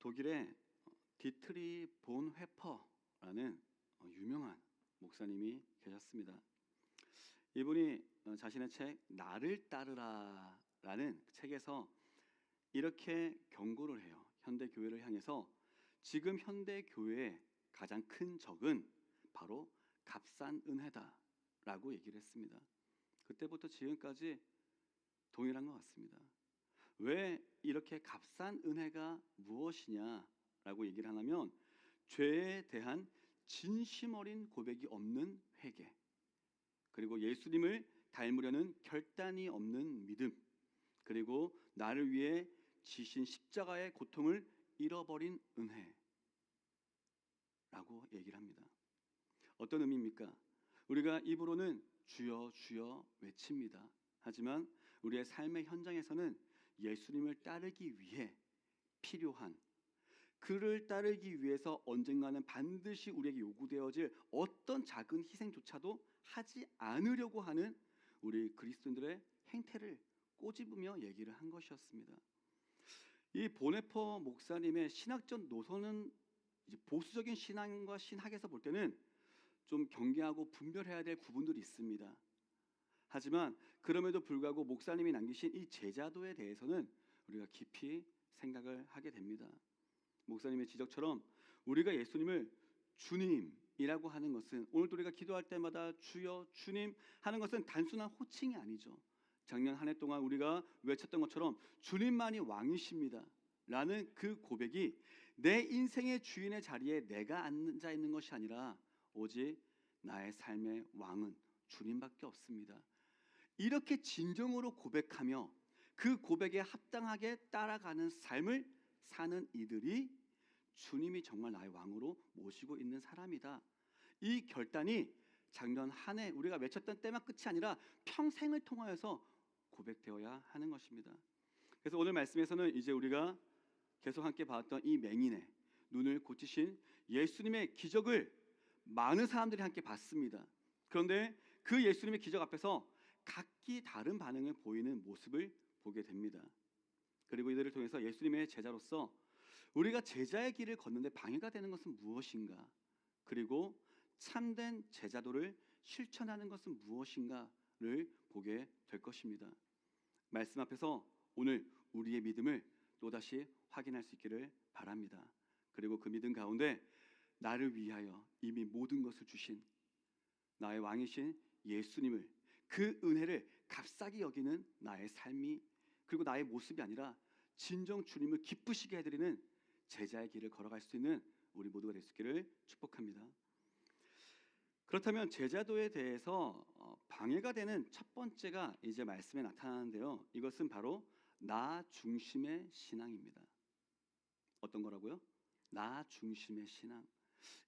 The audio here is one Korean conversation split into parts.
독일의 디트리 본 회퍼라는 유명한 목사님이 계셨습니다. 이분이 자신의 책 나를 따르라라는 책에서 이렇게 경고를 해요. 현대 교회를 향해서 지금 현대 교회의 가장 큰 적은 바로 값싼 은혜다라고 얘기를 했습니다. 그때부터 지금까지 동일한 것 같습니다. 왜 이렇게 값싼 은혜가 무엇이냐라고 얘기를 하냐면 죄에 대한 진심 어린 고백이 없는 회개, 그리고 예수님을 닮으려는 결단이 없는 믿음, 그리고 나를 위해 지신 십자가의 고통을 잃어버린 은혜라고 얘기를 합니다. 어떤 의미입니까? 우리가 입으로는 주여 주여 외칩니다. 하지만 우리의 삶의 현장에서는 예수님을 따르기 위해 필요한, 그를 따르기 위해서 언젠가는 반드시 우리에게 요구되어질 어떤 작은 희생조차도 하지 않으려고 하는 우리 그리스도인들의 행태를 꼬집으며 얘기를 한 것이었습니다. 이 보네퍼 목사님의 신학적 노선은 이제 보수적인 신앙과 신학에서 볼 때는 좀 경계하고 분별해야 될 부분들이 있습니다. 하지만 그럼에도 불구하고 목사님이 남기신 이 제자도에 대해서는 우리가 깊이 생각을 하게 됩니다. 목사님의 지적처럼 우리가 예수님을 주님이라고 하는 것은, 오늘도 우리가 기도할 때마다 주여 주님 하는 것은 단순한 호칭이 아니죠. 작년 한 해 동안 우리가 외쳤던 것처럼 주님만이 왕이십니다 라는 그 고백이 내 인생의 주인의 자리에 내가 앉아 있는 것이 아니라 오직 나의 삶의 왕은 주님밖에 없습니다. 이렇게 진정으로 고백하며 그 고백에 합당하게 따라가는 삶을 사는 이들이 주님이 정말 나의 왕으로 모시고 있는 사람이다. 이 결단이 작년 한 해 우리가 외쳤던 때만 끝이 아니라 평생을 통하여서 고백되어야 하는 것입니다. 그래서 오늘 말씀에서는 이제 우리가 계속 함께 봤던 이 맹인의 눈을 고치신 예수님의 기적을 많은 사람들이 함께 봤습니다. 그런데 그 예수님의 기적 앞에서 각기 다른 반응을 보이는 모습을 보게 됩니다. 그리고 이들을 통해서 예수님의 제자로서 우리가 제자의 길을 걷는데 방해가 되는 것은 무엇인가, 그리고 참된 제자도를 실천하는 것은 무엇인가를 보게 될 것입니다. 말씀 앞에서 오늘 우리의 믿음을 또다시 확인할 수 있기를 바랍니다. 그리고 그 믿음 가운데 나를 위하여 이미 모든 것을 주신 나의 왕이신 예수님을, 그 은혜를 값싸게 여기는 나의 삶이, 그리고 나의 모습이 아니라 진정 주님을 기쁘시게 해드리는 제자의 길을 걸어갈 수 있는 우리 모두가 될 수 있기를 축복합니다. 그렇다면 제자도에 대해서 방해가 되는 첫 번째가 이제 말씀에 나타나는데요, 이것은 바로 나 중심의 신앙입니다. 어떤 거라고요? 나 중심의 신앙.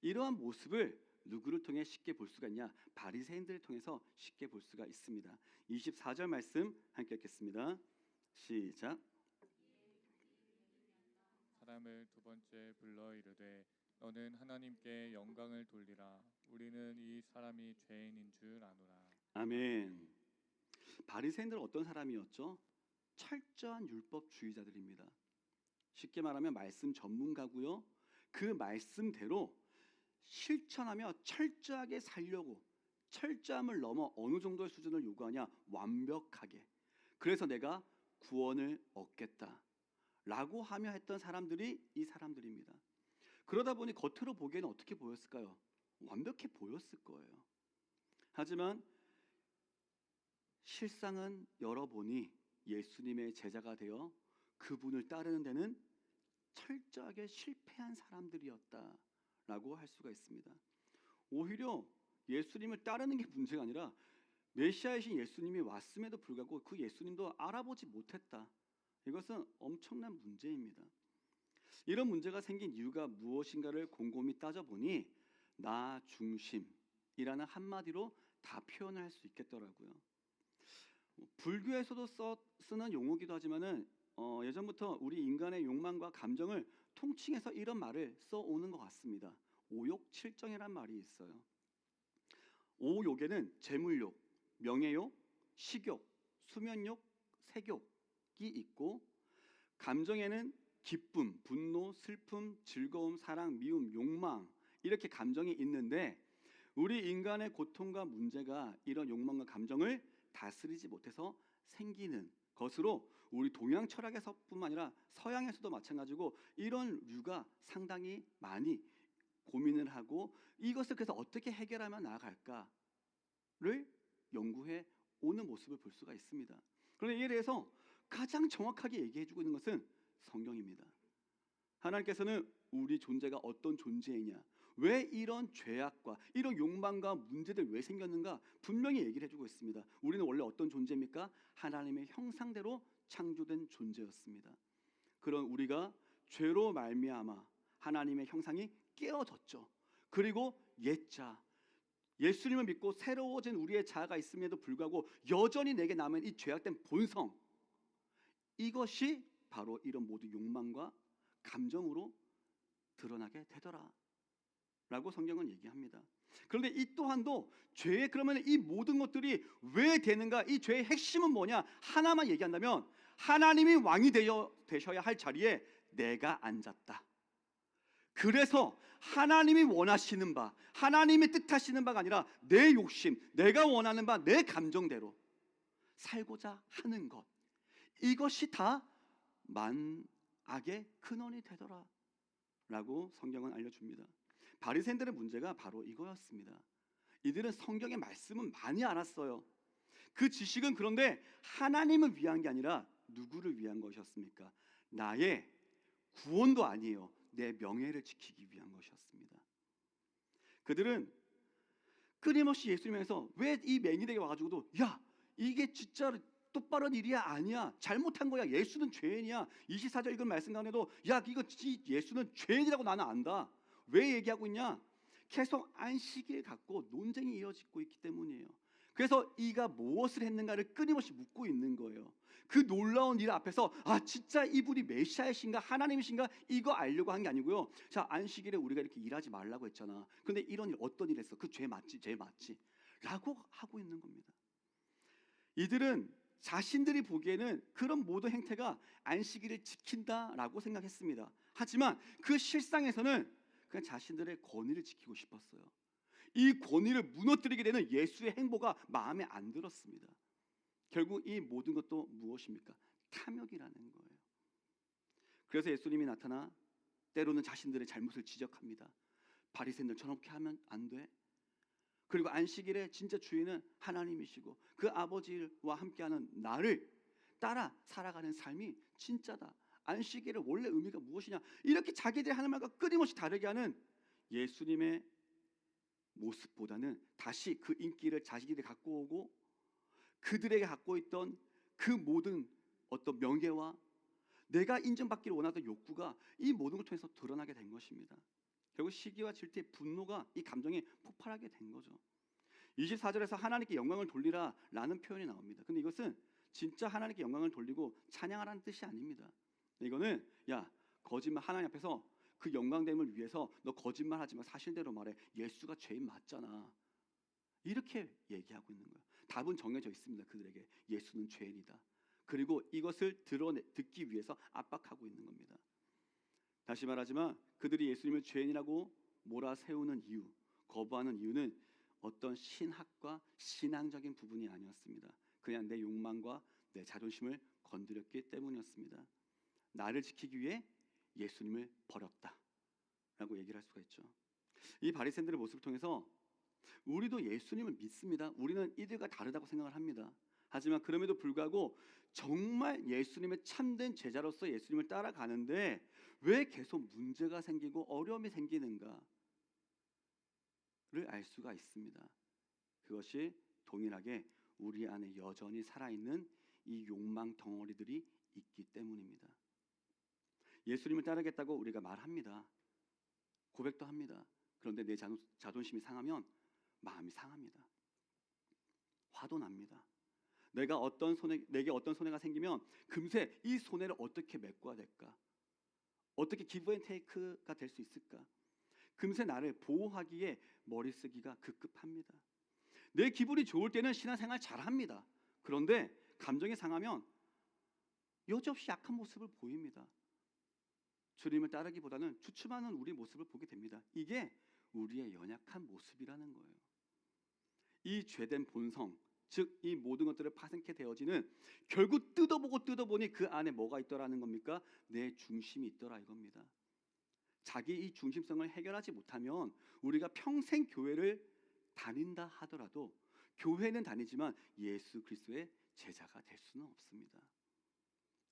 이러한 모습을 누구를 통해 쉽게 볼 수가 있냐? 바리새인들을 통해서 쉽게 볼 수가 있습니다. 24절 말씀 함께 읽겠습니다. 시작. 사람을 두 번째 불러 이르되 너는 하나님께 영광을 돌리라. 우리는 이 사람이 죄인인 줄 아노라. 아멘. 바리새인들은 어떤 사람이었죠? 철저한 율법주의자들입니다. 쉽게 말하면 말씀 전문가고요, 그 말씀대로 실천하며 철저하게 살려고, 철저함을 넘어 어느 정도의 수준을 요구하냐? 완벽하게. 그래서 내가 구원을 얻겠다 라고 하며 했던 사람들이 이 사람들입니다. 그러다 보니 겉으로 보기에는 어떻게 보였을까요? 완벽해 보였을 거예요. 하지만 실상은 열어보니 예수님의 제자가 되어 그분을 따르는 데는 철저하게 실패한 사람들이었다라고 할 수가 있습니다. 오히려 예수님을 따르는 게 문제가 아니라 메시아이신 예수님이 왔음에도 불구하고 그 예수님도 알아보지 못했다. 이것은 엄청난 문제입니다. 이런 문제가 생긴 이유가 무엇인가를 곰곰이 따져보니 나 중심이라는 한마디로 다 표현할 수 있겠더라고요. 불교에서도 쓰는 용어기도 하지만은 예전부터 우리 인간의 욕망과 감정을 통칭해서 이런 말을 써오는 것 같습니다. 오욕칠정이란 말이 있어요. 오욕에는 재물욕, 명예욕, 식욕, 수면욕, 색욕이 있고, 감정에는 기쁨, 분노, 슬픔, 즐거움, 사랑, 미움, 욕망 이렇게 감정이 있는데 우리 인간의 고통과 문제가 이런 욕망과 감정을 다스리지 못해서 생기는 것으로 우리 동양 철학에서뿐만 아니라 서양에서도 마찬가지고 이런 류가 상당히 많이 고민을 하고 이것을 그래서 어떻게 해결하면 나아갈까를 연구해 오는 모습을 볼 수가 있습니다. 그런데 이에 대해서 가장 정확하게 얘기해주고 있는 것은 성경입니다. 하나님께서는 우리 존재가 어떤 존재이냐, 왜 이런 죄악과 이런 욕망과 문제들 왜 생겼는가 분명히 얘기를 해주고 있습니다. 우리는 원래 어떤 존재입니까? 하나님의 형상대로 창조된 존재였습니다. 그런 우리가 죄로 말미암아 하나님의 형상이 깨어졌죠. 그리고 옛자 예수님을 믿고 새로워진 우리의 자아가 있음에도 불구하고 여전히 내게 남은 이 죄악된 본성, 이것이 바로 이런 모든 욕망과 감정으로 드러나게 되더라 라고 성경은 얘기합니다. 그런데 이 또한도 죄의 그러면 이 모든 것들이 왜 되는가, 이 죄의 핵심은 뭐냐 하나만 얘기한다면 하나님이 왕이 되셔야 할 자리에 내가 앉았다. 그래서 하나님이 원하시는 바, 하나님이 뜻하시는 바가 아니라 내 욕심, 내가 원하는 바, 내 감정대로 살고자 하는 것, 이것이 다 만악의 근원이 되더라 라고 성경은 알려줍니다. 바리새인들의 문제가 바로 이거였습니다. 이들은 성경의 말씀은 많이 알았어요. 그 지식은 그런데 하나님을 위한 게 아니라 누구를 위한 것이었습니까? 나의 구원도 아니에요. 내 명예를 지키기 위한 것이었습니다. 그들은 끊임없이 예수님에서 왜 이 맹인에게 와가지고도 야 이게 진짜 똑바른 일이야 아니야 잘못한 거야 예수는 죄인이야 24절 읽은 말씀 가운데도 야 이거 예수는 죄인이라고 나는 안다. 왜 얘기하고 있냐? 계속 안식일 갖고 논쟁이 이어지고 있기 때문이에요. 그래서 이가 무엇을 했는가를 끊임없이 묻고 있는 거예요. 그 놀라운 일 앞에서 아 진짜 이분이 메시아이신가 하나님이신가 이거 알려고 한 게 아니고요. 자 안식일에 우리가 이렇게 일하지 말라고 했잖아. 근데 이런 일 어떤 일 했어? 그 죄 맞지? 죄 맞지? 라고 하고 있는 겁니다. 이들은 자신들이 보기에는 그런 모든 행태가 안식일을 지킨다라고 생각했습니다. 하지만 그 실상에서는 그냥 자신들의 권위를 지키고 싶었어요. 이 권위를 무너뜨리게 되는 예수의 행보가 마음에 안 들었습니다. 결국 이 모든 것도 무엇입니까? 탐욕이라는 거예요. 그래서 예수님이 나타나 때로는 자신들의 잘못을 지적합니다. 바리새인들 저렇게 하면 안 돼. 그리고 안식일에 진짜 주인은 하나님이시고 그 아버지와 함께하는 나를 따라 살아가는 삶이 진짜다. 안식일의 원래 의미가 무엇이냐? 이렇게 자기들이 하는 말과 끊임없이 다르게 하는 예수님의 모습보다는 다시 그 인기를 자기들이 갖고 오고 그들에게 갖고 있던 그 모든 어떤 명예와 내가 인정받기를 원하던 욕구가 이 모든 걸 통해서 드러나게 된 것입니다. 결국 시기와 질투의 분노가 이 감정이 폭발하게 된 거죠. 24절에서 하나님께 영광을 돌리라 라는 표현이 나옵니다. 근데 이것은 진짜 하나님께 영광을 돌리고 찬양하라는 뜻이 아닙니다. 이거는 야 거짓말 하나님 앞에서 그 영광됨을 위해서 너 거짓말하지 마 사실대로 말해 예수가 죄인 맞잖아 이렇게 얘기하고 있는 거예요. 답은 정해져 있습니다. 그들에게 예수는 죄인이다. 그리고 이것을 듣기 위해서 압박하고 있는 겁니다. 다시 말하지만 그들이 예수님을 죄인이라고 몰아세우는 이유, 거부하는 이유는 어떤 신학과 신앙적인 부분이 아니었습니다. 그냥 내 욕망과 내 자존심을 건드렸기 때문이었습니다. 나를 지키기 위해 예수님을 버렸다라고 얘기를 할 수가 있죠. 이 바리새인들의 모습을 통해서 우리도 예수님을 믿습니다. 우리는 이들과 다르다고 생각을 합니다. 하지만 그럼에도 불구하고 정말 예수님의 참된 제자로서 예수님을 따라가는데 왜 계속 문제가 생기고 어려움이 생기는가를 알 수가 있습니다. 그것이 동일하게 우리 안에 여전히 살아있는 이 욕망 덩어리들이 있기 때문입니다. 예수님을 따르겠다고 우리가 말합니다. 고백도 합니다. 그런데 내 자존심이 상하면 마음이 상합니다. 화도 납니다. 내게 어떤 손해가 생기면 금세 이 손해를 어떻게 메꿔야 될까? 어떻게 기브 앤 테이크가 될 수 있을까? 금세 나를 보호하기에 머리 쓰기가 급급합니다. 내 기분이 좋을 때는 신앙생활 잘합니다. 그런데 감정이 상하면 여지없이 약한 모습을 보입니다. 주님을 따르기보다는 주춤하는 우리 모습을 보게 됩니다. 이게 우리의 연약한 모습이라는 거예요. 이 죄된 본성, 즉 이 모든 것들을 파생케 되어지는, 결국 뜯어보니 그 안에 뭐가 있더라는 겁니까? 내 중심이 있더라 이겁니다. 자기 이 중심성을 해결하지 못하면 우리가 평생 교회를 다닌다 하더라도, 교회는 다니지만 예수 그리스도의 제자가 될 수는 없습니다.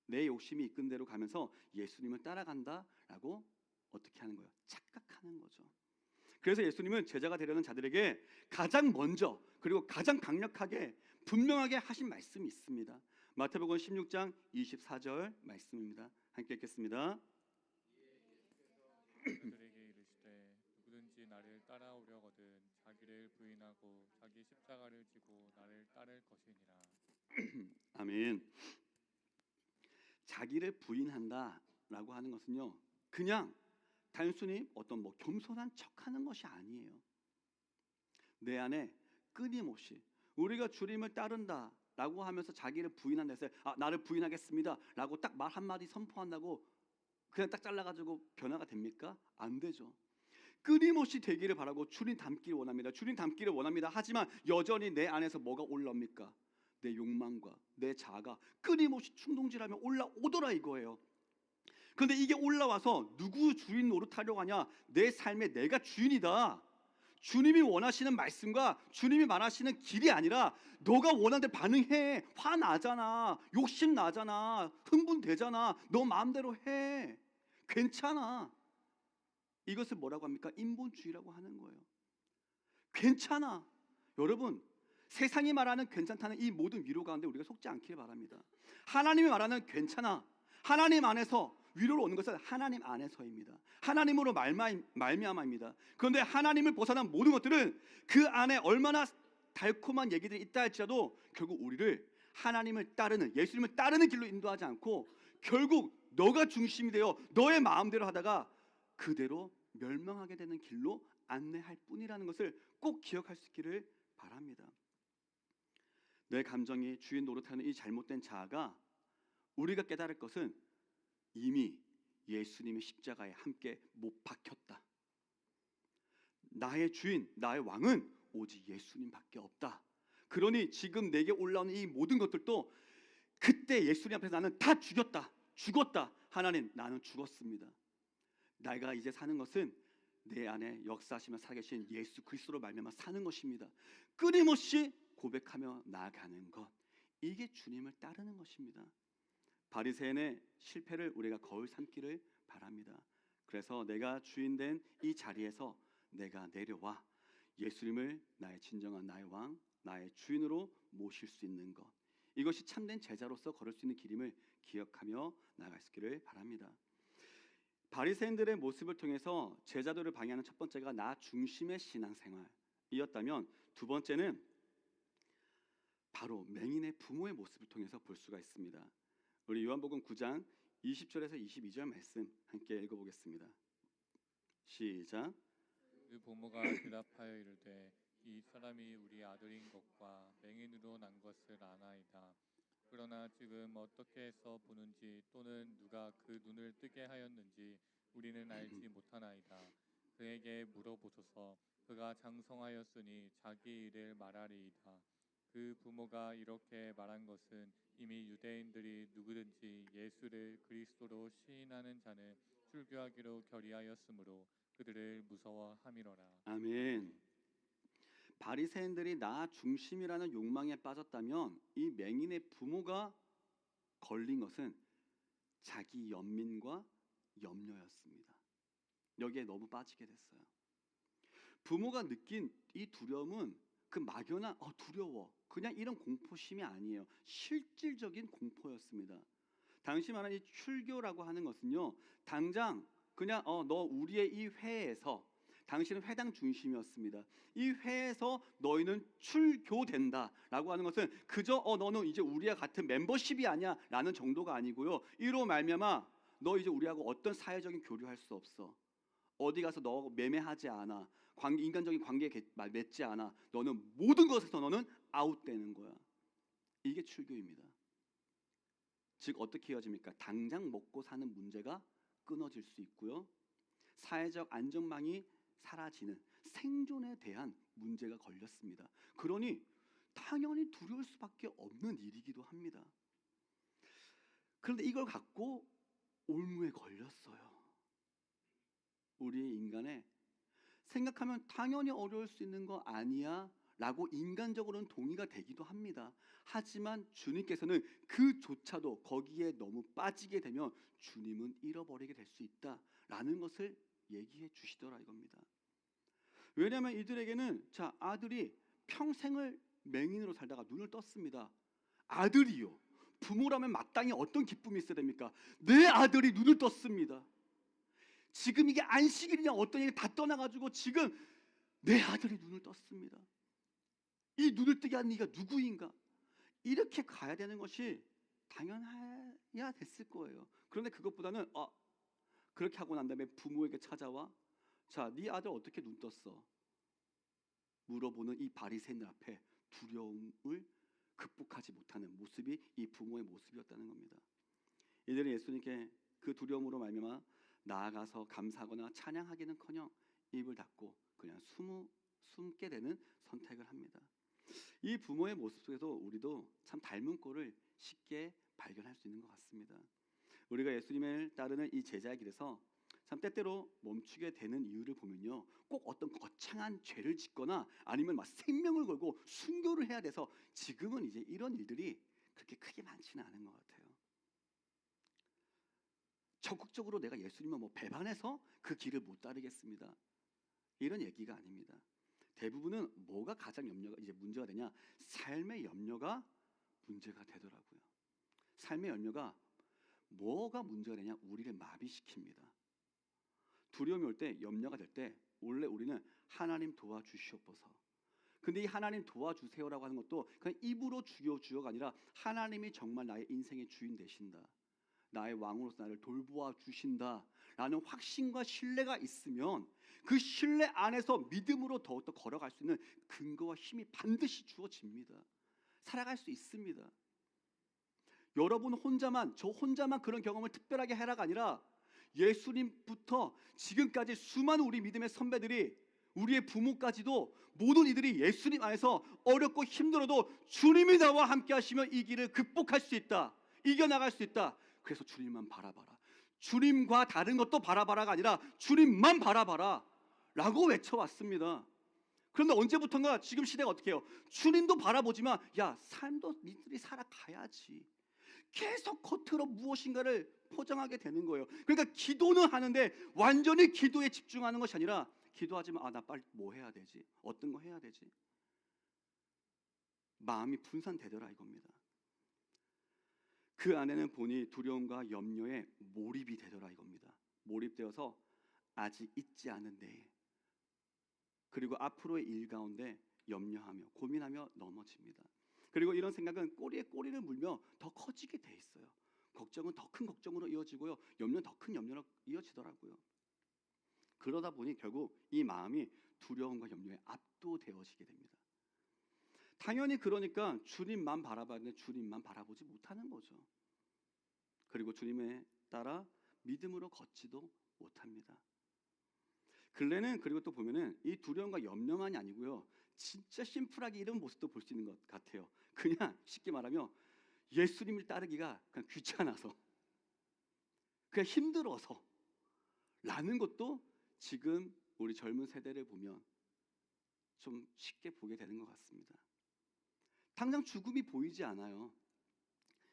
내 욕심이 이끈 대로 가면서 예수님을 따라간다라고 어떻게 하는 거예요? 착각하는 거죠. 그래서 예수님은 제자가 되려는 자들에게 가장 먼저 그리고 가장 강력하게 분명하게 하신 말씀이 있습니다. 마태복음 16장 24절 말씀입니다. 함께 읽겠습니다. 그들에게 이르시되 누구든지 나를 따라오려거든 자기를 부인하고 자기 십자가를 지고 나를 따를 것이니라. 아멘. 자기를 부인한다라고 하는 것은요, 그냥 단순히 어떤 겸손한 척하는 것이 아니에요. 내 안에 끊임없이 우리가 주님을 따른다라고 하면서 자기를 부인한다 해서 나를 부인하겠습니다라고 딱 말 한마디 선포한다고 그냥 딱 잘라가지고 변화가 됩니까? 안 되죠. 끊임없이 되기를 바라고 주님 닮기를 원합니다. 주님 닮기를 원합니다. 하지만 여전히 내 안에서 뭐가 올라옵니까? 내 욕망과 내 자아가 끊임없이 충동질하며 올라오더라 이거예요. 그런데 이게 올라와서 누구 주인 노릇하려고 하냐? 내 삶에 내가 주인이다. 주님이 원하시는 말씀과 주님이 말하시는 길이 아니라 너가 원하는 데 반응해. 화나잖아, 욕심나잖아, 흥분되잖아, 너 마음대로 해. 괜찮아. 이것을 뭐라고 합니까? 인본주의라고 하는 거예요. 괜찮아. 여러분, 세상이 말하는 괜찮다는 이 모든 위로 가운데 우리가 속지 않기를 바랍니다. 하나님이 말하는 괜찮아, 하나님 안에서 위로로 오는 것은 하나님 안에서입니다. 하나님으로 말미암아입니다. 그런데 하나님을 벗어난 모든 것들은 그 안에 얼마나 달콤한 얘기들이 있다 할지라도 결국 우리를 하나님을 따르는, 예수님을 따르는 길로 인도하지 않고 결국 너가 중심이 되어 너의 마음대로 하다가 그대로 멸망하게 되는 길로 안내할 뿐이라는 것을 꼭 기억할 수 있기를 바랍니다. 내 감정이 주인 노릇하는 이 잘못된 자아가 우리가 깨달을 것은 이미 예수님의 십자가에 함께 못 박혔다. 나의 주인, 나의 왕은 오직 예수님밖에 없다. 그러니 지금 내게 올라오는 이 모든 것들도 그때 예수님 앞에서 나는 다 죽었다. 하나님, 나는 죽었습니다. 내가 이제 사는 것은 내 안에 역사하시며 살아계신 예수 그리스도로 말미암아 사는 것입니다. 끊임없이 고백하며 나아가는 것, 이게 주님을 따르는 것입니다. 바리새인의 실패를 우리가 거울 삼기를 바랍니다. 그래서 내가 주인된 이 자리에서 내가 내려와 예수님을 나의 진정한 나의 왕, 나의 주인으로 모실 수 있는 것, 이것이 참된 제자로서 걸을 수 있는 길임을 기억하며 나아갈 수 있기를 바랍니다. 바리새인들의 모습을 통해서 제자들을 방해하는 첫 번째가 나 중심의 신앙생활이었다면, 두 번째는 바로 맹인의 부모의 모습을 통해서 볼 수가 있습니다. 우리 요한복음 9장 20절에서 22절 말씀 함께 읽어보겠습니다. 시작. 그 부모가 대답하여 이르되 이 사람이 우리 아들인 것과 맹인으로 난 것을 아나이다. 그러나 지금 어떻게 해서 보는지 또는 누가 그 눈을 뜨게 하였는지 우리는 알지 못하나이다. 그에게 물어보소서. 그가 장성하였으니 자기 일을 말하리이다. 그 부모가 이렇게 말한 것은 이미 유대인들이 누구든지 예수를 그리스도로 시인하는 자는 출교하기로 결의하였으므로 그들을 무서워함이로라. 아멘. 바리새인들이 나 중심이라는 욕망에 빠졌다면 이 맹인의 부모가 걸린 것은 자기 연민과 염려였습니다. 여기에 너무 빠지게 됐어요. 부모가 느낀 이 두려움은 그 막연한 두려워, 그냥 이런 공포심이 아니에요. 실질적인 공포였습니다. 당시 말하는 이 출교라고 하는 것은요, 당장 그냥 너 우리의 이 회에서, 당신은 회당 중심이었습니다. 이 회에서 너희는 출교된다라고 하는 것은 그저 너는 이제 우리와 같은 멤버십이 아니야 라는 정도가 아니고요, 이로 말미암아 너 이제 우리하고 어떤 사회적인 교류할 수 없어. 어디 가서 너 매매하지 않아. 인간적인 관계 맺지 않아. 너는 모든 것에서 너는 아웃되는 거야. 이게 출교입니다. 즉 어떻게 이어집니까? 당장 먹고 사는 문제가 끊어질 수 있고요. 사회적 안전망이 사라지는 생존에 대한 문제가 걸렸습니다. 그러니 당연히 두려울 수밖에 없는 일이기도 합니다. 그런데 이걸 갖고 올무에 걸렸어요. 우리 인간의 생각하면 당연히 어려울 수 있는 거 아니야 라고 인간적으로는 동의가 되기도 합니다. 하지만 주님께서는 그조차도 거기에 너무 빠지게 되면 주님은 잃어버리게 될 수 있다라는 것을 얘기해 주시더라 이겁니다. 왜냐하면 이들에게는 자 아들이 평생을 맹인으로 살다가 눈을 떴습니다. 아들이요. 부모라면 마땅히 어떤 기쁨이 있어야 됩니까? 내 아들이 눈을 떴습니다. 지금 이게 안식일이냐 어떤 얘기 다 떠나가지고 지금 내 아들이 눈을 떴습니다. 이 눈을 뜨게 한 네가 누구인가? 이렇게 가야 되는 것이 당연해야 됐을 거예요. 그런데 그것보다는 그렇게 하고 난 다음에 부모에게 찾아와 자, 네 아들 어떻게 눈 떴어? 물어보는 이 바리새인들 앞에 두려움을 극복하지 못하는 모습이 이 부모의 모습이었다는 겁니다. 이들은 예수님께 그 두려움으로 말미암아 나아가서 감사하거나 찬양하기는커녕 입을 닫고 그냥 숨게 되는 선택을 합니다. 이 부모의 모습 속에서 우리도 참 닮은 꼴을 쉽게 발견할 수 있는 것 같습니다. 우리가 예수님을 따르는 이 제자의 길에서 참 때때로 멈추게 되는 이유를 보면요, 꼭 어떤 거창한 죄를 짓거나 아니면 막 생명을 걸고 순교를 해야 돼서 지금은 이제 이런 일들이 그렇게 크게 많지는 않은 것 같아요. 적극적으로 내가 예수님을 배반해서 그 길을 못 따르겠습니다. 이런 얘기가 아닙니다. 대부분은 뭐가 가장 문제가 되냐? 삶의 염려가 문제가 되더라고요. 삶의 염려가 뭐가 문제가 되냐? 우리를 마비시킵니다. 두려움이 올 때, 염려가 될 때 원래 우리는 하나님 도와주시옵소서. 근데 이 하나님 도와주세요라고 하는 것도 그냥 입으로 주여가 아니라 하나님이 정말 나의 인생의 주인 되신다, 나의 왕으로서 나를 돌보아 주신다라는 확신과 신뢰가 있으면 그 신뢰 안에서 믿음으로 더욱더 걸어갈 수 있는 근거와 힘이 반드시 주어집니다. 살아갈 수 있습니다. 여러분 저 혼자만 그런 경험을 특별하게 해라가 아니라 예수님부터 지금까지 수많은 우리 믿음의 선배들이, 우리의 부모까지도 모든 이들이 예수님 안에서 어렵고 힘들어도 주님이 나와 함께 하시면 이 길을 극복할 수 있다, 이겨나갈 수 있다. 그래서 주님만 바라봐라, 주님과 다른 것도 바라봐라가 아니라 주님만 바라봐라 라고 외쳐왔습니다. 그런데 언제부턴가 지금 시대가 어떻게 해요? 주님도 바라보지만 야, 삶도 니들이 살아가야지, 계속 겉으로 무엇인가를 포장하게 되는 거예요. 그러니까 기도는 하는데 완전히 기도에 집중하는 것이 아니라 기도하지만 나 빨리 뭐 해야 되지? 어떤 거 해야 되지? 마음이 분산되더라 이겁니다. 그 안에는 보니 두려움과 염려에 몰입이 되더라 이겁니다. 몰입되어서 아직 있지 않은 내일, 그리고 앞으로의 일 가운데 염려하며 고민하며 넘어집니다. 그리고 이런 생각은 꼬리에 꼬리를 물며 더 커지게 돼 있어요. 걱정은 더 큰 걱정으로 이어지고요, 염려는 더 큰 염려로 이어지더라고요. 그러다 보니 결국 이 마음이 두려움과 염려에 압도되어지게 됩니다. 당연히 그러니까 주님만 바라봤는데 주님만 바라보지 못하는 거죠. 그리고 주님에 따라 믿음으로 걷지도 못합니다. 근래는 그리고 또 보면은 이 두려움과 염려만이 아니고요, 진짜 심플하게 이런 모습도 볼 수 있는 것 같아요. 그냥 쉽게 말하면 예수님을 따르기가 그냥 귀찮아서, 그냥 힘들어서 라는 것도 지금 우리 젊은 세대를 보면 좀 쉽게 보게 되는 것 같습니다. 당장 죽음이 보이지 않아요.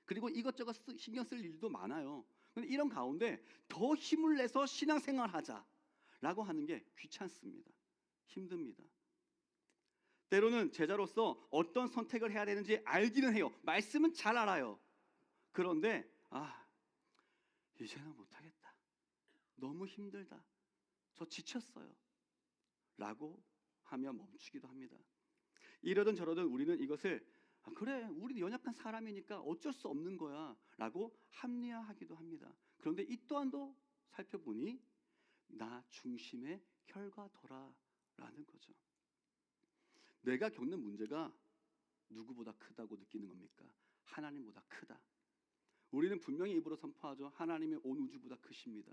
그리고 이것저것 신경 쓸 일도 많아요. 그런데 이런 가운데 더 힘을 내서 신앙생활하자라고 하는 게 귀찮습니다. 힘듭니다. 때로는 제자로서 어떤 선택을 해야 되는지 알기는 해요. 말씀은 잘 알아요. 그런데 이제는 못하겠다, 너무 힘들다, 저 지쳤어요 라고 하며 멈추기도 합니다. 이러든 저러든 우리는 이것을 그래, 우리 연약한 사람이니까 어쩔 수 없는 거야 라고 합리화하기도 합니다. 그런데 이 또한도 살펴보니 나 중심의 결과더라 라는 거죠. 내가 겪는 문제가 누구보다 크다고 느끼는 겁니까? 하나님보다 크다. 우리는 분명히 입으로 선포하죠. 하나님의 온 우주보다 크십니다.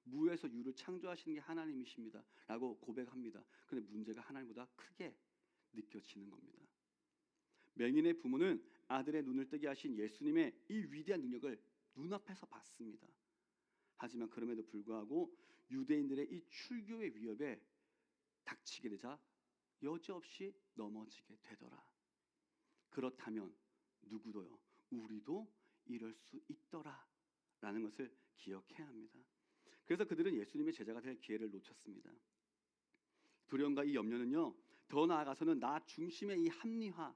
무에서 유를 창조하시는 게 하나님이십니다 라고 고백합니다. 그런데 문제가 하나님보다 크게 느껴지는 겁니다. 맹인의 부모는 아들의 눈을 뜨게 하신 예수님의 이 위대한 능력을 눈앞에서 봤습니다. 하지만 그럼에도 불구하고 유대인들의 이 출교의 위협에 닥치게 되자 여지없이 넘어지게 되더라. 그렇다면 누구도요, 우리도 이럴 수 있더라 라는 것을 기억해야 합니다. 그래서 그들은 예수님의 제자가 될 기회를 놓쳤습니다. 두려움과 이 염려는요, 더 나아가서는 나 중심의 이 합리화라고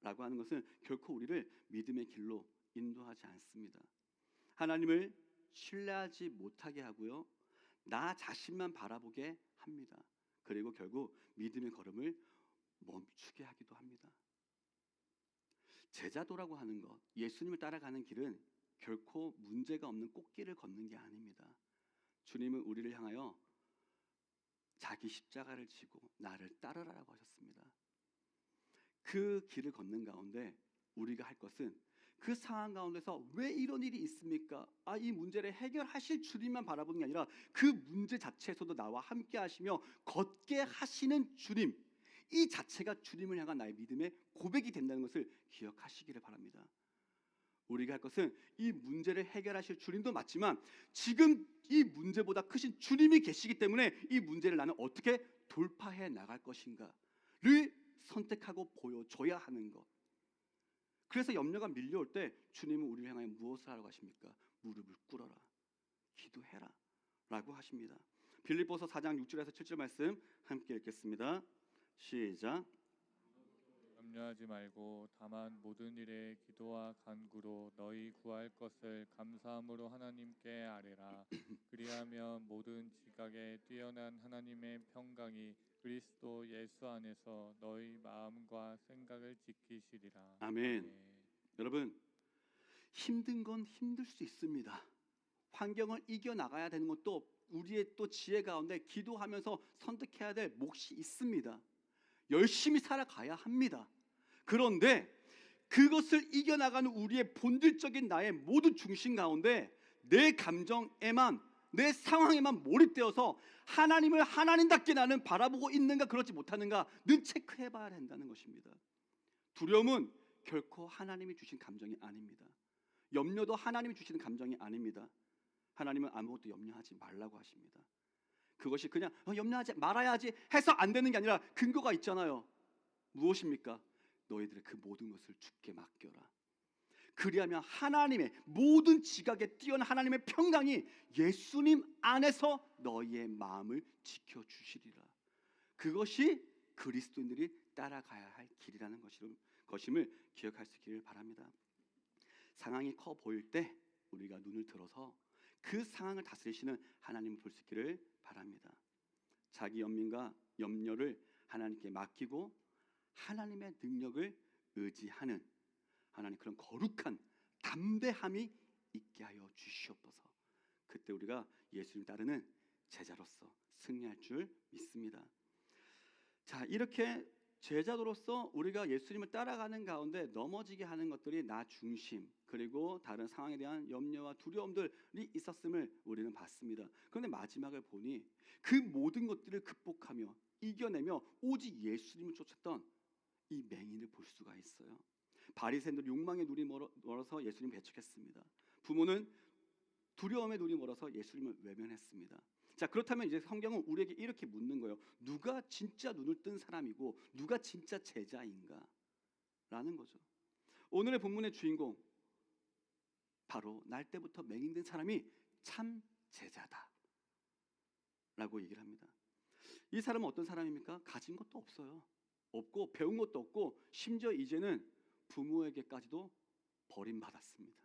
하는 것은 결코 우리를 믿음의 길로 인도하지 않습니다. 하나님을 신뢰하지 못하게 하고요, 나 자신만 바라보게 합니다. 그리고 결국 믿음의 걸음을 멈추게 하기도 합니다. 제자도라고 하는 것, 예수님을 따라가는 길은 결코 문제가 없는 꽃길을 걷는 게 아닙니다. 주님은 우리를 향하여 자기 십자가를 지고 나를 따르라라고 하셨습니다. 그 길을 걷는 가운데 우리가 할 것은 그 상황 가운데서 왜 이런 일이 있습니까? 이 문제를 해결하실 주님만 바라보는 게 아니라 그 문제 자체에서도 나와 함께 하시며 걷게 하시는 주님, 이 자체가 주님을 향한 나의 믿음의 고백이 된다는 것을 기억하시기를 바랍니다. 우리가 할 것은 이 문제를 해결하실 주님도 맞지만 지금 이 문제보다 크신 주님이 계시기 때문에 이 문제를 나는 어떻게 돌파해 나갈 것인가를 선택하고 보여줘야 하는 것. 그래서 염려가 밀려올 때 주님은 우리를 향하여 무엇을 하라고 하십니까? 무릎을 꿇어라, 기도해라 라고 하십니다. 빌립보서 4장 6절에서 7절 말씀 함께 읽겠습니다. 시작. 염려하지 말고 다만 모든 일에 기도와 간구로 너희 구할 것을 감사함으로 하나님께 아뢰라. 그리하면 모든 지각에 뛰어난 하나님의 평강이 그리스도 예수 안에서 너희 마음과 생각을 지키시리라. 아멘. 여러분, 힘든 건 힘들 수 있습니다. 환경을 이겨나가야 되는 것도 우리의 또 지혜 가운데 기도하면서 선택해야 될 몫이 있습니다. 열심히 살아가야 합니다. 그런데 그것을 이겨나가는 우리의 본질적인 나의 모든 중심 가운데 내 감정에만, 내 상황에만 몰입되어서 하나님을 하나님답게 나는 바라보고 있는가 그렇지 못하는가는 체크해봐야 된다는 것입니다. 두려움은 결코 하나님이 주신 감정이 아닙니다. 염려도 하나님이 주시는 감정이 아닙니다. 하나님은 아무것도 염려하지 말라고 하십니다. 그것이 그냥 염려하지 말아야지 해서 안 되는 게 아니라 근거가 있잖아요. 무엇입니까? 너희들의 그 모든 것을 주께 맡겨라. 그리하면 하나님의 모든 지각에 뛰어난 하나님의 평강이 예수님 안에서 너희의 마음을 지켜주시리라. 그것이 그리스도인들이 따라가야 할 길이라는 것임을 기억할 수 있기를 바랍니다. 상황이 커 보일 때 우리가 눈을 들어서 그 상황을 다스리시는 하나님을 볼 수 있기를 바랍니다. 자기 연민과 염려를 하나님께 맡기고 하나님의 능력을 의지하는 하나님 그런 거룩한 담대함이 있게 하여 주시옵소서. 그때 우리가 예수님 따르는 제자로서 승리할 줄 믿습니다. 자, 이렇게 제자로서 우리가 예수님을 따라가는 가운데 넘어지게 하는 것들이 나 중심 그리고 다른 상황에 대한 염려와 두려움들이 있었음을 우리는 봤습니다. 그런데 마지막을 보니 그 모든 것들을 극복하며 이겨내며 오직 예수님을 쫓았던 이 맹인을 볼 수가 있어요. 바리새인들 욕망의 눈이 멀어서 예수님 배척했습니다. 부모는 두려움의 눈이 멀어서 예수님을 외면했습니다. 자, 그렇다면 이제 성경은 우리에게 이렇게 묻는 거예요. 누가 진짜 눈을 뜬 사람이고 누가 진짜 제자인가? 라는 거죠. 오늘의 본문의 주인공 바로 날 때부터 맹인된 사람이 참 제자다 라고 얘기를 합니다. 이 사람은 어떤 사람입니까? 가진 것도 없어요. 없고 배운 것도 없고 심지어 이제는 부모에게까지도 버림받았습니다.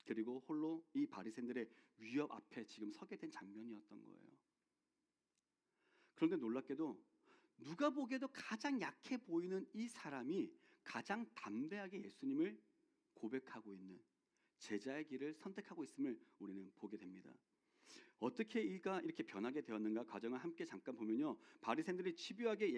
그리고 홀로 이 바리새인들의 위협 앞에 지금 서게 된 장면이었던 거예요. 그런데 놀랍게도 누가 보기에도 가장 약해 보이는 이 사람이 가장 담대하게 예수님을 고백하고 있는 제자의 길을 선택하고 있음을 우리는 보게 됩니다. 어떻게 이가 이렇게 변하게 되었는가 과정을 함께 잠깐 보면요. 바리새인들이 집요하게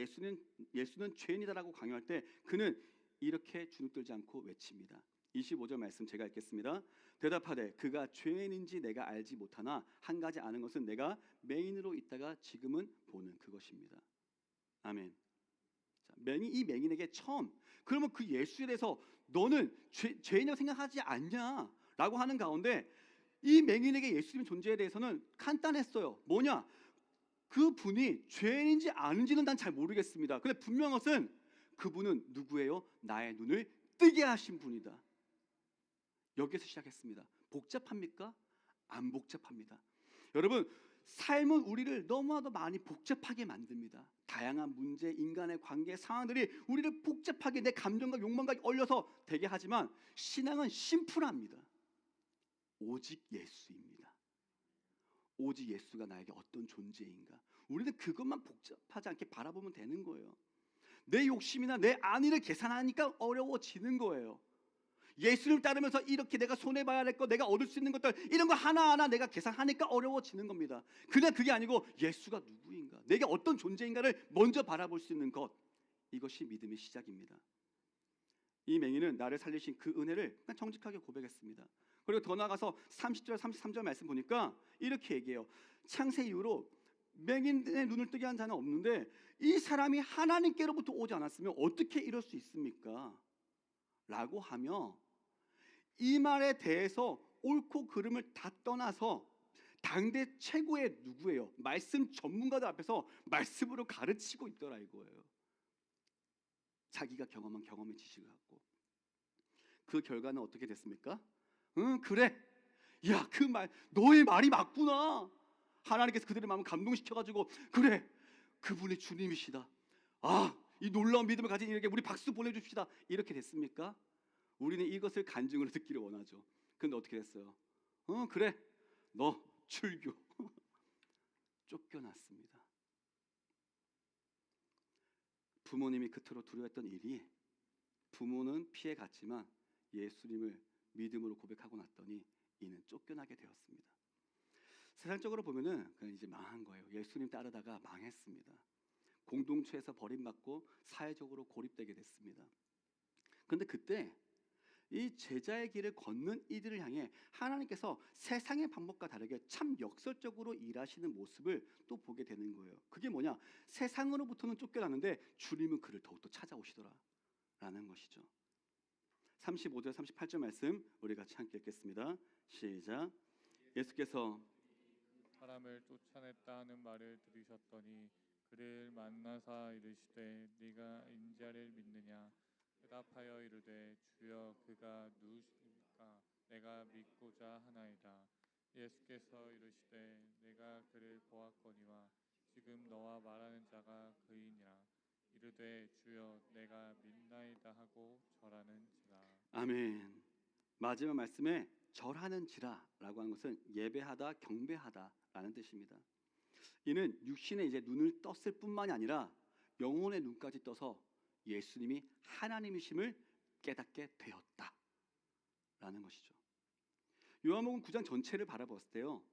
예수는 죄인이다라고 강요할 때 그는 이렇게 주눅들지 않고 외칩니다. 25절 말씀 제가 읽겠습니다. 대답하되 그가 죄인인지 내가 알지 못하나 한 가지 아는 것은 내가 맹인으로 있다가 지금은 보는 그것입니다. 아멘. 자, 이 맹인에게 처음 그러면 그 예수에 대해서 너는 죄인이라고 생각하지 않냐? 라고 하는 가운데 이 맹인에게 예수님의 존재에 대해서는 간단했어요. 뭐냐? 그 분이 죄인인지 아닌지는 난 잘 모르겠습니다. 근데 분명한 것은 그분은 누구예요? 나의 눈을 뜨게 하신 분이다. 여기서 시작했습니다. 복잡합니까? 안 복잡합니다. 여러분, 삶은 우리를 너무나도 많이 복잡하게 만듭니다. 다양한 문제, 인간의 관계, 상황들이 우리를 복잡하게 내 감정과 욕망과 얼려서 되게 하지만 신앙은 심플합니다. 오직 예수입니다. 오직 예수가 나에게 어떤 존재인가, 우리는 그것만 복잡하지 않게 바라보면 되는 거예요. 내 욕심이나 내 안위를 계산하니까 어려워지는 거예요. 예수를 따르면서 이렇게 내가 손해봐야 할 것, 내가 얻을 수 있는 것들, 이런 거 하나하나 내가 계산하니까 어려워지는 겁니다. 그냥 그게 아니고 예수가 누구인가, 내게 어떤 존재인가를 먼저 바라볼 수 있는 것, 이것이 믿음의 시작입니다. 이 맹인은 나를 살리신 그 은혜를 그냥 정직하게 고백했습니다. 그리고 더 나아가서 30절 33절 말씀 보니까 이렇게 얘기해요. 창세 이후로 맹인의 눈을 뜨게 한 자는 없는데 이 사람이 하나님께로부터 오지 않았으면 어떻게 이럴 수 있습니까? 라고 하며 이 말에 대해서 옳고 그름을 다 떠나서 당대 최고의 누구예요? 말씀 전문가들 앞에서 말씀으로 가르치고 있더라 이거예요. 자기가 경험한 경험의 지식을 갖고. 그 결과는 어떻게 됐습니까? 응, 그래. 야, 그 말, 너의 말이 맞구나. 하나님께서 그들의 마음을 감동시켜가지고 그래, 그분이 주님이시다. 아, 이 놀라운 믿음을 가진 이에게 우리 박수 보내줍시다. 이렇게 됐습니까? 우리는 이것을 간증으로 듣기를 원하죠. 근데 어떻게 됐어요? 그래, 너 출교. 쫓겨났습니다. 부모님이 그토록 두려워했던 일이 부모는 피해갔지만 예수님을 믿음으로 고백하고 났더니 이는 쫓겨나게 되었습니다. 세상적으로 보면은 그냥 이제 망한 거예요. 예수님 따르다가 망했습니다. 공동체에서 버림받고 사회적으로 고립되게 됐습니다. 그런데 그때 이 제자의 길을 걷는 이들을 향해 하나님께서 세상의 방법과 다르게 참 역설적으로 일하시는 모습을 또 보게 되는 거예요. 그게 뭐냐? 세상으로부터는 쫓겨났는데 주님은 그를 더욱더 찾아오시더라 라는 것이죠. 35절 38절 말씀 우리 같이 함께 읽겠습니다. 시작. 예수께서 사람을 쫓아냈다는 말을 들으셨더니 그를 만나사 이르시되 네가 인자를 믿느냐? 대답하여 이르되 주여 그가 누구시니까 내가 믿고자 하나이다. 예수께서 이르시되 내가 그를 보았거니와 지금 너와 말하는 자가 그이니라. 이르되 주여 내가 믿나이다 하고 절하는지라. 아멘. 마지막 말씀에 절하는지라라고 하는 것은 예배하다, 경배하다라는 뜻입니다. 이는 육신의 이제 눈을 떴을 뿐만이 아니라 영혼의 눈까지 떠서 예수님이 하나님이심을 깨닫게 되었다라는 것이죠. 요한복음 9장 전체를 바라봤을 때요,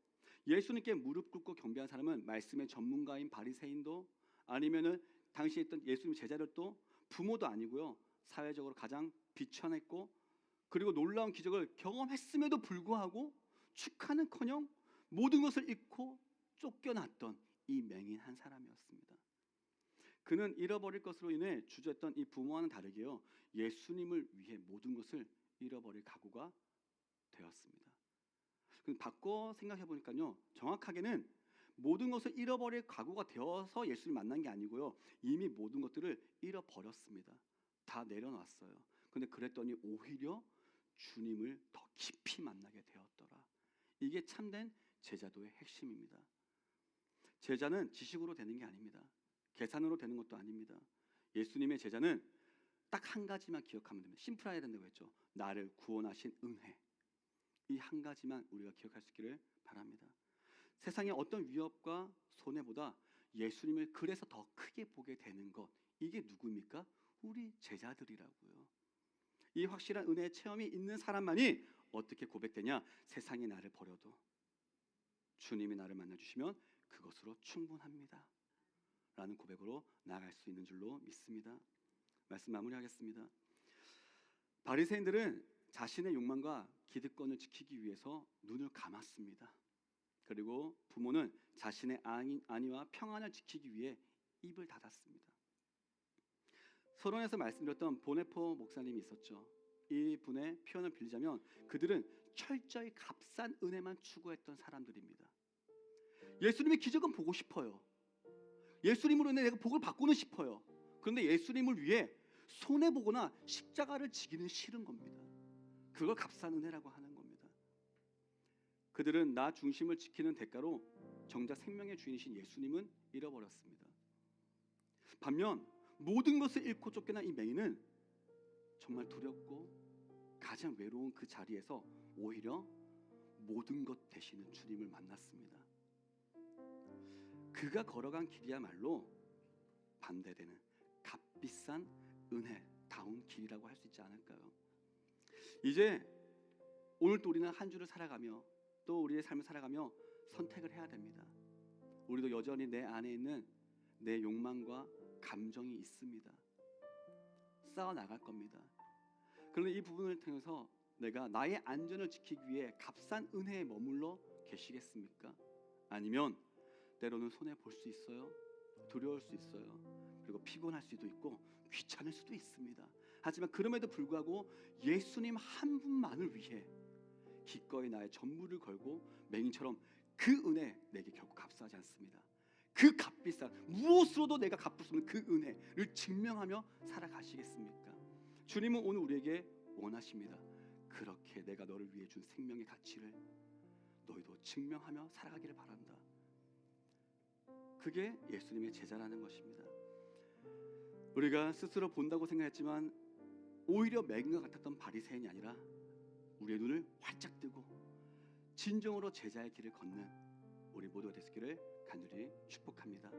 예수님께 무릎 꿇고 경배한 사람은 말씀의 전문가인 바리새인도 아니면은 당시에 있던 예수님 제자들도 부모도 아니고요, 사회적으로 가장 비천했고 그리고 놀라운 기적을 경험했음에도 불구하고 축하는커녕 모든 것을 잃고 쫓겨났던 이 맹인 한 사람이었습니다. 그는 잃어버릴 것으로 인해 주저했던 이 부모와는 다르게요, 예수님을 위해 모든 것을 잃어버릴 각오가 되었습니다. 바꿔 생각해 보니까요, 정확하게는 모든 것을 잃어버릴 각오가 되어서 예수님 만난 게 아니고요, 이미 모든 것들을 잃어버렸습니다. 다 내려놨어요. 근데 그랬더니 오히려 주님을 더 깊이 만나게 되었더라. 이게 참된 제자도의 핵심입니다. 제자는 지식으로 되는 게 아닙니다. 계산으로 되는 것도 아닙니다. 예수님의 제자는 딱 한 가지만 기억하면 됩니다. 심플해야 된다고 했죠. 나를 구원하신 은혜. 이 한 가지만 우리가 기억할 수 있기를 바랍니다. 세상의 어떤 위협과 손해보다 예수님을 그래서 더 크게 보게 되는 것, 이게 누구입니까? 우리 제자들이라고요. 이 확실한 은혜의 체험이 있는 사람만이 어떻게 고백되냐? 세상이 나를 버려도 주님이 나를 만나주시면 그것으로 충분합니다 라는 고백으로 나아갈 수 있는 줄로 믿습니다. 말씀 마무리하겠습니다. 바리새인들은 자신의 욕망과 기득권을 지키기 위해서 눈을 감았습니다. 그리고 부모는 자신의 안위와 평안을 지키기 위해 입을 닫았습니다. 서론에서 말씀드렸던 보네포 목사님이 있었죠. 이 분의 표현을 빌리자면 그들은 철저히 값싼 은혜만 추구했던 사람들입니다. 예수님의 기적은 보고 싶어요. 예수님으로 인해 내가 복을 받고는 싶어요. 그런데 예수님을 위해 손해보거나 십자가를 지기는 싫은 겁니다. 그걸 값싼 은혜라고 하는 겁니다. 그들은 나 중심을 지키는 대가로 정작 생명의 주인이신 예수님은 잃어버렸습니다. 반면 모든 것을 잃고 쫓겨난 이 맹인은 정말 두렵고 가장 외로운 그 자리에서 오히려 모든 것 되시는 주님을 만났습니다. 그가 걸어간 길이야말로 반대되는 값비싼 은혜다운 길이라고 할 수 있지 않을까요? 이제 오늘 또 우리는 한 주를 살아가며 또 우리의 삶을 살아가며 선택을 해야 됩니다. 우리도 여전히 내 안에 있는 내 욕망과 감정이 있습니다. 싸워 나갈 겁니다. 그런데 이 부분을 통해서 내가 나의 안전을 지키기 위해 값싼 은혜에 머물러 계시겠습니까? 아니면 때로는 손해 볼 수 있어요. 두려울 수 있어요. 그리고 피곤할 수도 있고 귀찮을 수도 있습니다. 하지만 그럼에도 불구하고 예수님 한 분만을 위해 기꺼이 나의 전부를 걸고 맹인처럼 그 은혜 내게 결코 값싸지 않습니다. 그 값비싼 무엇으로도 내가 갚을 수 없는 그 은혜를 증명하며 살아가시겠습니까? 주님은 오늘 우리에게 원하십니다. 그렇게 내가 너를 위해 준 생명의 가치를 너희도 증명하며 살아가기를 바란다. 그게 예수님의 제자라는 것입니다. 우리가 스스로 본다고 생각했지만 오히려 맹인과 같았던 바리새인이 아니라 우리의 눈을 활짝 뜨고 진정으로 제자의 길을 걷는 우리 모두가 되시기를 간절히 축복합니다.